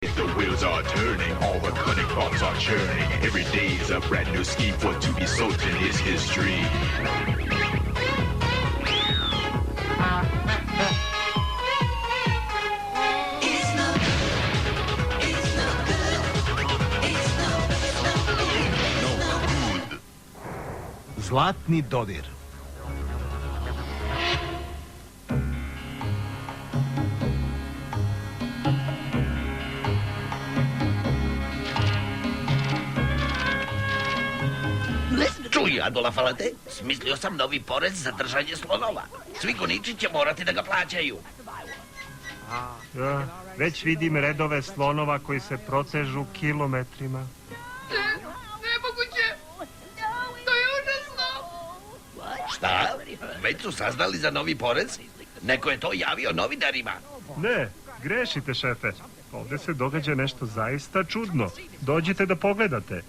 The wheels are turning, all the cunning thoughts are churning. Every day's a brand new scheme for to be Sultan is history. Zlatni dodir. Čuj, Adola Falate, smislio sam novi porez za držanje slonova. Svi goniči će morati da ga plaćaju. Već vidim redove slonova koji se protežu kilometrima. Nemoguće! To je užasno! Šta? Već su saznali za novi porez? Neko je to javio novinarima. Ne, grešite, šefe. Ovdje se događa nešto zaista čudno. Dođite da pogledate.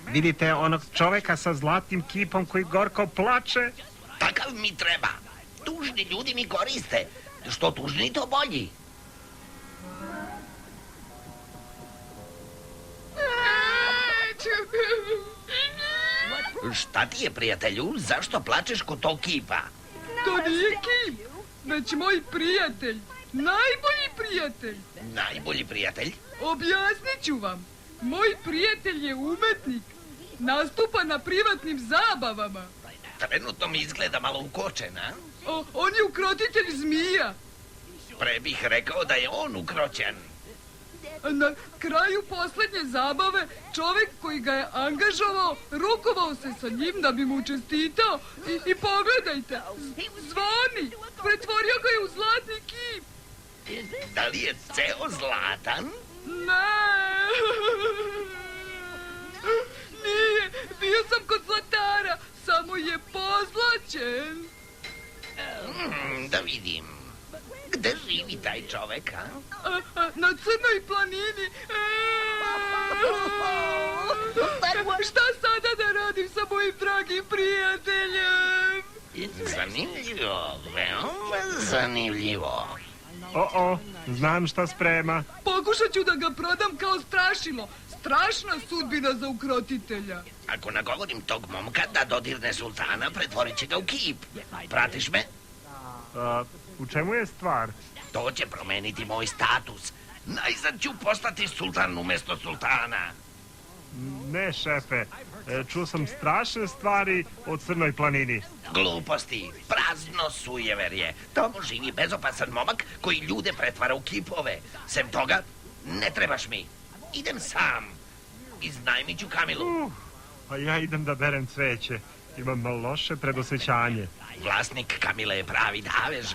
Vidite onog čoveka sa zlatnim kipom koji gorko plače? Takav mi treba. Tužni ljudi mi koriste. Što tužni, to bolji. Šta ti je, prijatelju? Zašto plačeš kod tog kipa? To nije kip, već moj prijatelj. Najbolji prijatelj. Najbolji prijatelj? Objasnit ću vam. Moj prijatelj je umetnik. Nastupa na privatnim zabavama. Trenutno mi izgleda malo ukočen, a? On je ukrotitelj zmija. Pre bih rekao da je on ukroćen. Na kraju posljednje zabave čovjek koji ga je angažovao rukovao se sa njim da bi mu čestitao i pogledajte, zvoni, pretvorio ga je u zlatni kip. Da li je ceo zlatan? Ne, nije, bio sam kod zlatara, samo je pozlaćen. Da vidim. Gde živi taj čovek, a? Na Crnoj planini. Šta sada da radim sa mojim dragim prijateljem? Zanimljivo, veoma zanimljivo. Znam šta sprema. Pokušat ću da ga prodam kao strašilo. Strašna sudbina za ukrotitelja. Ako nagovorim tog momka da dodirne sultana, pretvorit će ga u kip. Pratiš me? U čemu je stvar? To će promeniti moj status. Najzad ću postati sultan umjesto sultana. Ne, šefe. Čuo sam strašne stvari o Crnoj planini. Gluposti, prazno sujeverje. Tamo živi bezopasan momak koji ljude pretvara u kipove. Sem toga, ne trebaš mi. Idem sam. Iznajmit ću Kamilu. A ja idem da berem cveće. Imam loše predosjećanje. Vlasnik Kamile je pravi davež.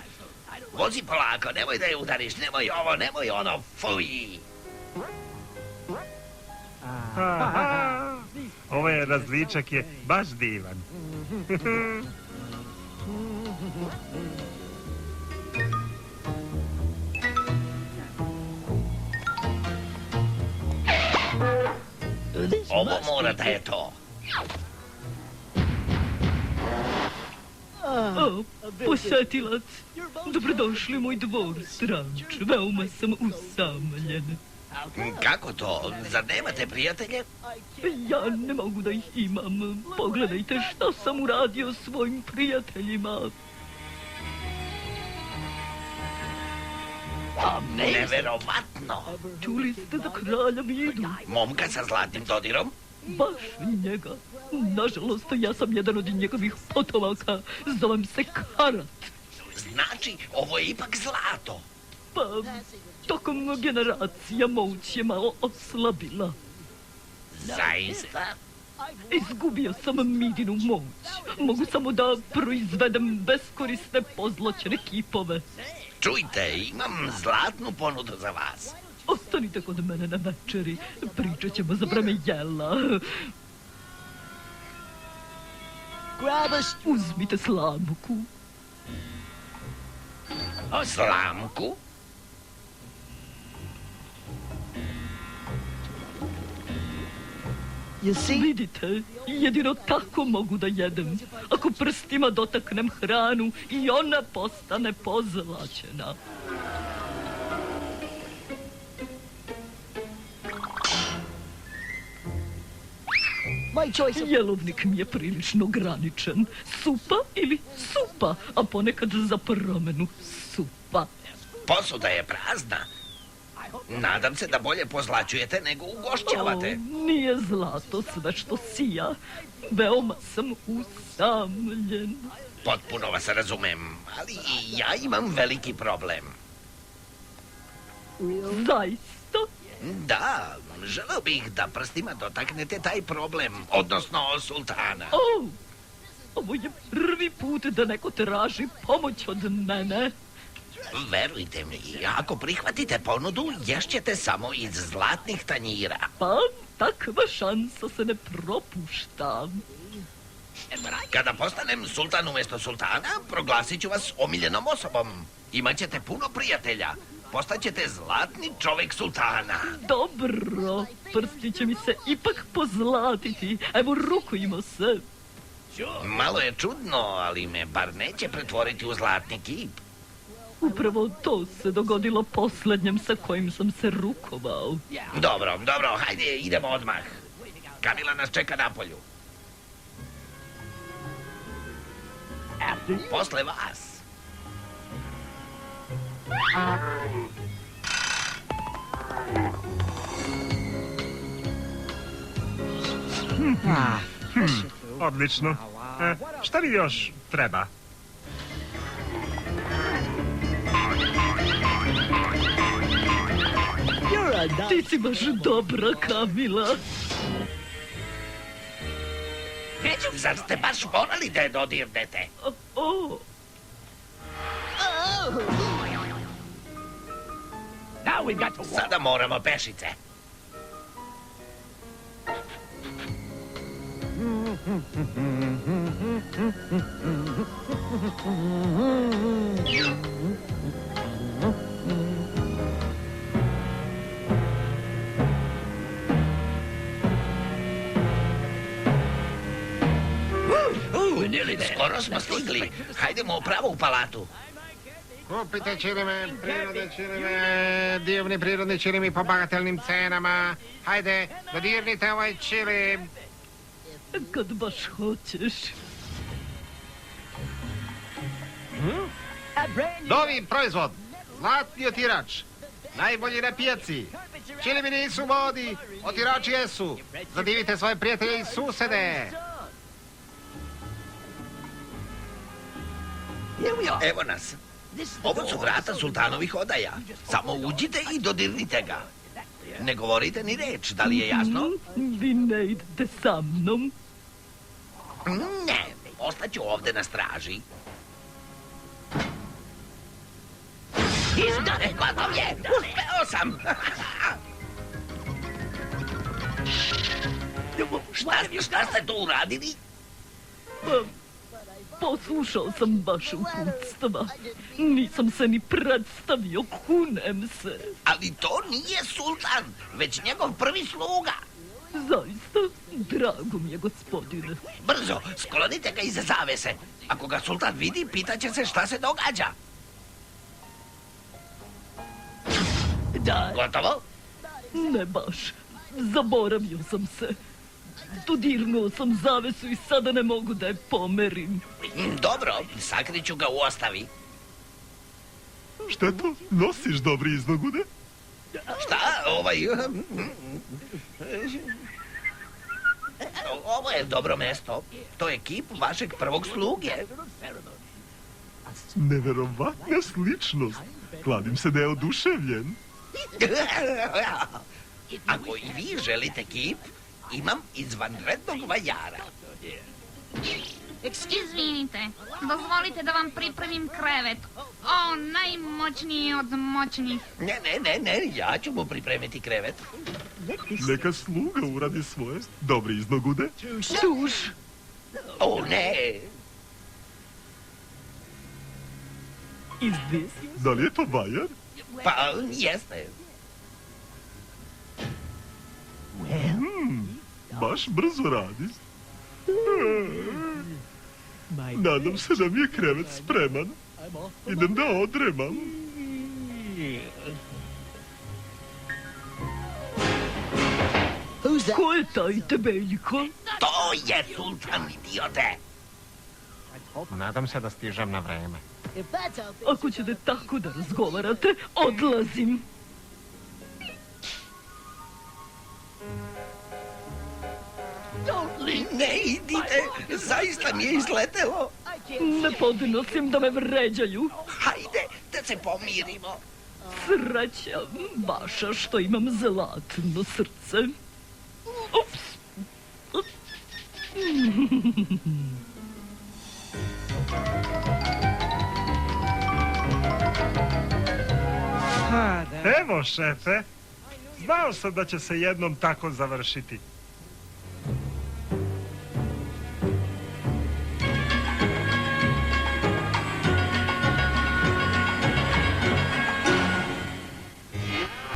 Vozi polako, nemoj da je udariš, nemoj ovo, nemoj ono, fuj. Ovaj različak je baš divan. Ovo mora da je to. Posetilac, dobrodošli u moj dvor, stranče, veoma sam usamljen. Kako to? Zar nemate prijatelje? Ja ne mogu da ih imam. Pogledajte šta sam uradio svojim prijateljima. Neverovatno. Čuli ste za kralja Vidu? Momka sa zlatnim dodirom? Baš njega. Nažalost, ja sam jedan od njegovih potomaka. Zovem se Karat. Znači, ovo je ipak zlato. Pa, tokom generacija moć je malo oslabila. Zaista? Izgubio sam Midinu moć. Mogu samo da proizvedem beskorisne pozlaćene kipove. Čujte, imam zlatnu ponudu za vas. Ostanite kod mene na večeri. Pričat ćemo za vreme jela. Uzmite slamku. Slamku? Vidite, jedino tako mogu da jedem. Ako prstima dotaknem hranu i ona postane pozlaćena. Jelovnik mi je prilično ograničen. Supa ili supa, a ponekad za promenu supa. Posuda je prazna. Nadam se da bolje pozlaćujete nego ugošćavate. Nije zlato sve što sija. Veoma sam usamljen. Potpuno vas razumem, ali i ja imam veliki problem. Zaista? Da, želeo bih da prstima dotaknete taj problem, odnosno sultana. Ovo je prvi put da neko traži pomoć od mene. Verujte mi, ako prihvatite ponudu, ješćete samo iz zlatnih tanjira. Pa, takva šansa se ne propušta. Kada postanem sultan umjesto sultana, proglasit ću vas omiljenom osobom. Imaćete puno prijatelja. Postaćete zlatni čovjek sultana. Dobro, prsti će mi se ipak pozlatiti. Evo, rukujmo se. Malo je čudno, ali me bar neće pretvoriti u zlatni kip. Upravo to se dogodilo posljednjem sa kojim sam se rukovao. Dobro, hajde, idemo odmah. Kamila nas čeka napolju. Posle vas. Odlično. Šta mi još treba? Ti si baš dobra, Kamila. Zar ste baš morali da je dodirnete? Sada moramo pešice. Skoro smo stigli. Hajdemo upravo u palatu. Kupite čilime, prirodne čilime, divni prirodni čilimi po bagatelnim cenama. Hajde, dodirnite ovaj čilim. Kad baš hoćeš. Novi proizvod, zlatni otirač. Najbolji na pijaci. Čilimi nisu u modi, otirači jesu. Zadivite svoje prijatelje i susede. Evo nas. Ovo su vrata sultanovih odaja. Samo uđite i dodirnite ga. Ne govorite ni reč, da li je jasno? Vi ne idete sa mnom. Ne, ostaću ovde na straži. Gotov je! Uspeo sam! Šta ste tu uradili? Poslušao sam vaše uputstva. Nisam se ni predstavio, kunem se. Ali to nije sultan, već njegov prvi sluga. Zaista, drago mi je, gospodine. Brzo, sklonite ga iza zavese. Ako ga sultan vidi, pitaće se šta se događa. Gotovo? Ne baš. Zaboravio sam se. Dodirnuo sam zavesu i sada ne mogu da je pomerim. Dobro, sakriću ga u ostavi. Šta to? Nosiš dobri iznogude? Šta? Ovo je dobro mesto. To je kip vašeg prvog sluge. Neverovatna sličnost. Kladim se da je oduševljen. Ako i vi želite kip, imam izvanrednog vajara. Izvinite, dozvolite da vam pripremim krevet. O, najmoćniji od moćnih. Ne, ja ću mu pripremiti krevet. Neka sluga uradi svoje. Dobri iznogude. Tuž. O, ne. Izvesi. Da li je to vajar? Pa, jeste. Baš brzo radi. Nadam se da mi je krevet spreman. Idem da odremam. Ko je taj tebeljko? To je sultan, idiote. Nadam se da stižem na vreme. Ako ćete tako da razgovarate, odlazim. Ne idite, zaista mi je izletelo. Ne podnosim da me vređaju. Hajde, da se pomirimo. Sreća vaša što imam zlatno srce. Ups. Evo, šefe. Znao sam da će se jednom tako završiti.